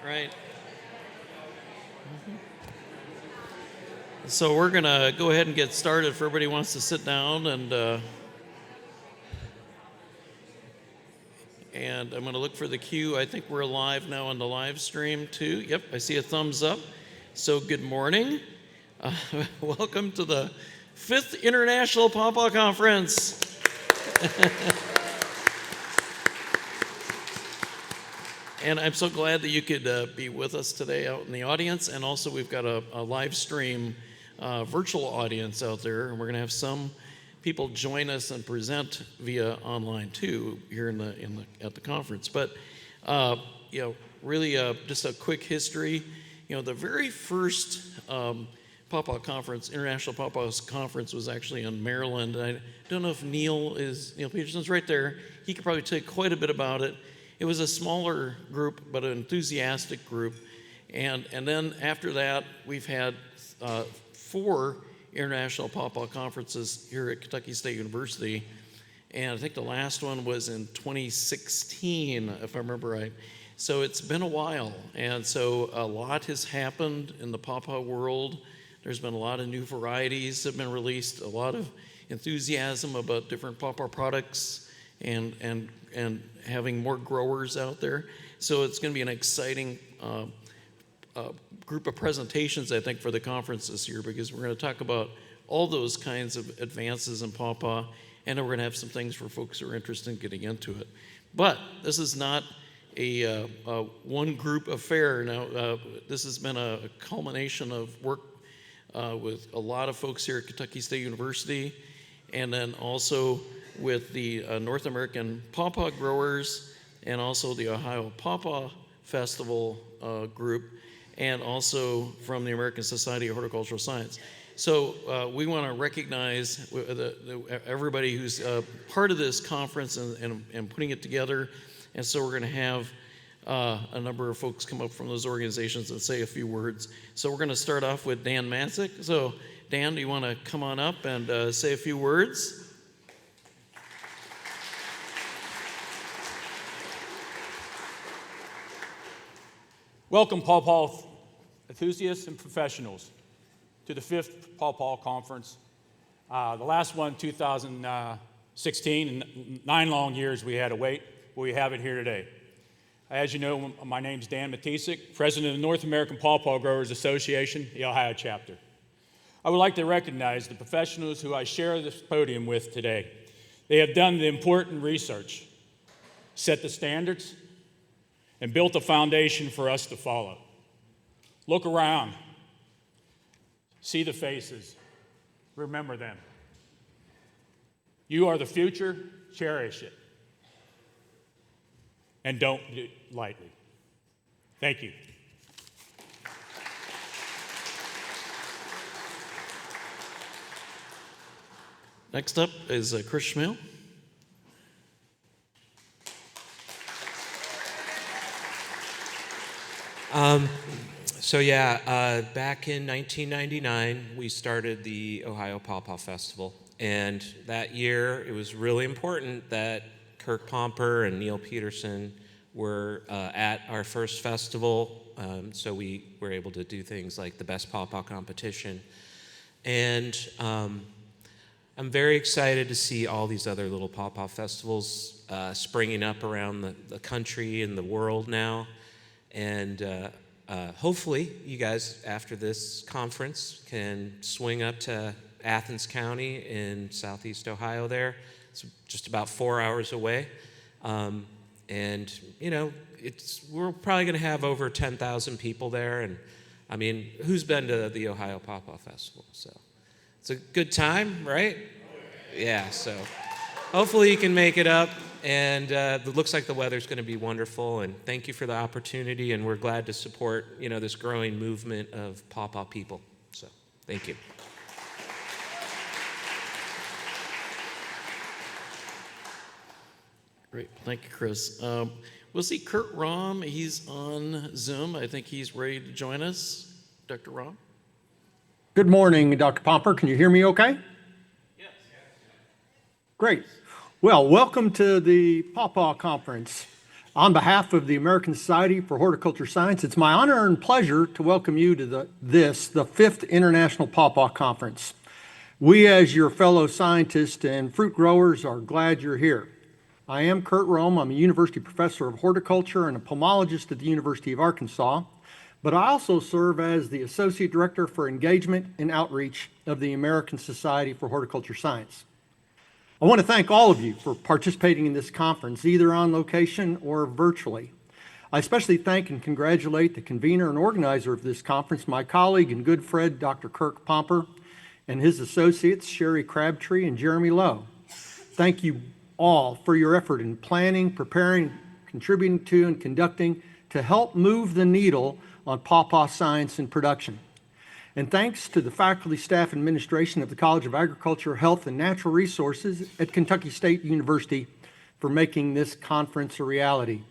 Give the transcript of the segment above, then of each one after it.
Right. So we're going to go ahead and get started if everybody wants to sit down, and I'm going to look for the cue. I think we're live now on the live stream too. Yep, I see a thumbs up. So good morning. Welcome to the 5th International Pawpaw Conference. And I'm so glad that you could be with us today out in the audience. And also we've got a live stream virtual audience out there. And we're going to have some people join us and present via online too here at the conference. But, really just a quick history. The very first Pawpaw Conference, International Pawpaw Conference, was actually in Maryland. I don't know if Neil Peterson's right there. He could probably tell you quite a bit about it. It was a smaller group, but an enthusiastic group. And then after that, we've had 4 international pawpaw conferences here at Kentucky State University. And I think the last one was in 2016, if I remember right. So it's been a while. And so a lot has happened in the pawpaw world. There's been a lot of new varieties that have been released, a lot of enthusiasm about different pawpaw products and having more growers out there. So it's going to be an exciting group of presentations, I think, for the conference this year, because we're going to talk about all those kinds of advances in pawpaw, and then we're going to have some things for folks who are interested in getting into it. But this is not a one group affair. Now, this has been a culmination of work with a lot of folks here at Kentucky State University, and then also with the North American Pawpaw Growers, and also the Ohio Pawpaw Festival group, and also from the American Society of Horticultural Science. So we want to recognize everybody who's part of this conference and putting it together. And so we're going to have a number of folks come up from those organizations and say a few words. So we're going to start off with Dan Matesich. So Dan, do you want to come on up and say a few words? Welcome, Pawpaw enthusiasts and professionals, to the 5th Pawpaw Conference. The last one, 2016, and 9 long years we had to wait, but we have it here today. As you know, my name's Dan Matesich, President of the North American Pawpaw Growers Association, the Ohio chapter. I would like to recognize the professionals who I share this podium with today. They have done the important research, set the standards, and built a foundation for us to follow. Look around, see the faces, remember them. You are the future, cherish it, and don't do it lightly. Thank you. Next up is Chris Chmiel. Back in 1999, we started the Ohio Pawpaw Festival. And that year, it was really important that Kirk, Pomper, and Neil Peterson were at our first festival. So we were able to do things like the Best Pawpaw Competition. And I'm very excited to see all these other little pawpaw festivals springing up around the country and the world now. And hopefully you guys, after this conference, can swing up to Athens County in southeast Ohio there. It's just about 4 hours away. We're probably going to have over 10,000 people there. And, I mean, who's been to the Ohio Pawpaw Festival? So it's a good time, right? Yeah, so hopefully you can make it up. And it looks like the weather's going to be wonderful, and thank you for the opportunity, and we're glad to support, this growing movement of pawpaw people. So, thank you. Great, thank you, Chris. We'll see Curt Rom. He's on Zoom. I think he's ready to join us. Dr. Rom? Good morning, Dr. Pomper. Can you hear me okay? Yes. Great. Well, welcome to the Pawpaw Conference. On behalf of the American Society for Horticulture Science, it's my honor and pleasure to welcome you to the 5th International Pawpaw Conference. We, as your fellow scientists and fruit growers, are glad you're here. I am Curt. I'm a university professor of horticulture and a pomologist at the University of Arkansas, but I also serve as the Associate Director for Engagement and Outreach of the American Society for Horticulture Science. I want to thank all of you for participating in this conference, either on location or virtually. I especially thank and congratulate the convener and organizer of this conference, my colleague and good friend, Dr. Kirk Pomper, and his associates, Sherry Crabtree and Jeremy Lowe. Thank you all for your effort in planning, preparing, contributing to, and conducting to help move the needle on pawpaw science and production. And thanks to the faculty, staff, and administration of the College of Agriculture, Health, and Natural Resources at Kentucky State University for making this conference a reality.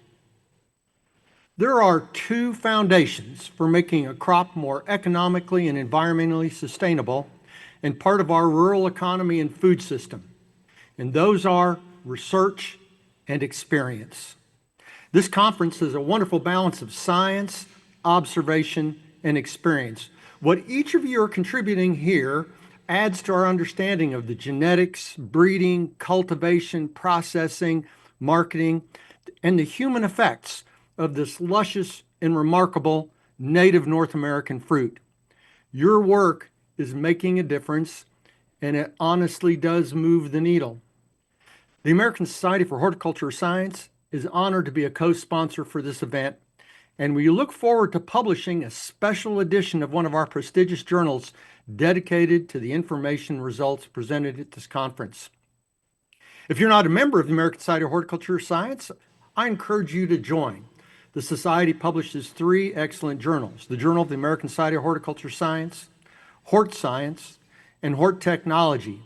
There are two foundations for making a crop more economically and environmentally sustainable and part of our rural economy and food system, and those are research and experience. This conference is a wonderful balance of science, observation, and experience. What each of you are contributing here adds to our understanding of the genetics, breeding, cultivation, processing, marketing, and the human effects of this luscious and remarkable native North American fruit. Your work is making a difference, and it honestly does move the needle. The American Society for Horticulture Science is honored to be a co-sponsor for this event, and we look forward to publishing a special edition of one of our prestigious journals dedicated to the information results presented at this conference. If you're not a member of the American Society of Horticulture Science, I encourage you to join. The Society publishes 3 excellent journals: the Journal of the American Society of Horticulture Science, Hort Science, and Hort Technology.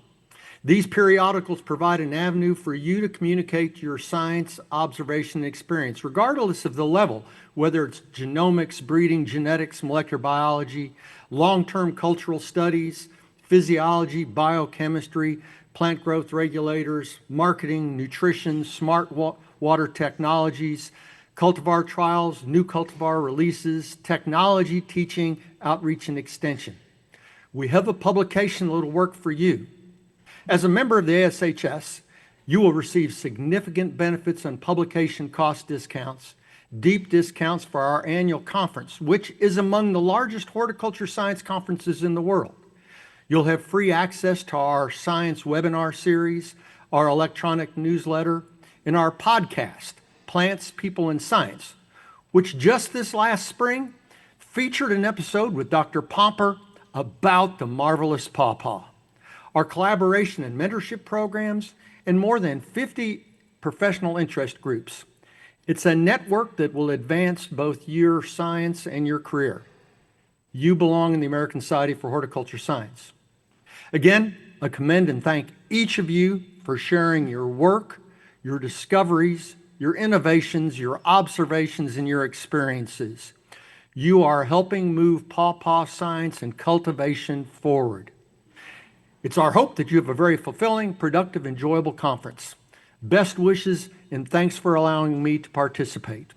These periodicals provide an avenue for you to communicate your science, observation, and experience, regardless of the level, whether it's genomics, breeding, genetics, molecular biology, long-term cultural studies, physiology, biochemistry, plant growth regulators, marketing, nutrition, smart water technologies, cultivar trials, new cultivar releases, technology, teaching, outreach, and extension. We have a publication that'll work for you. As a member of the ASHS, you will receive significant benefits on publication cost discounts, deep discounts for our annual conference, which is among the largest horticulture science conferences in the world. You'll have free access to our science webinar series, our electronic newsletter, and our podcast, Plants, People, and Science, which just this last spring featured an episode with Dr. Pomper about the marvelous pawpaw. Our collaboration and mentorship programs, and more than 50 professional interest groups. It's a network that will advance both your science and your career. You belong in the American Society for Horticulture Science. Again, I commend and thank each of you for sharing your work, your discoveries, your innovations, your observations, and your experiences. You are helping move pawpaw science and cultivation forward. It's our hope that you have a very fulfilling, productive, enjoyable conference. Best wishes, and thanks for allowing me to participate.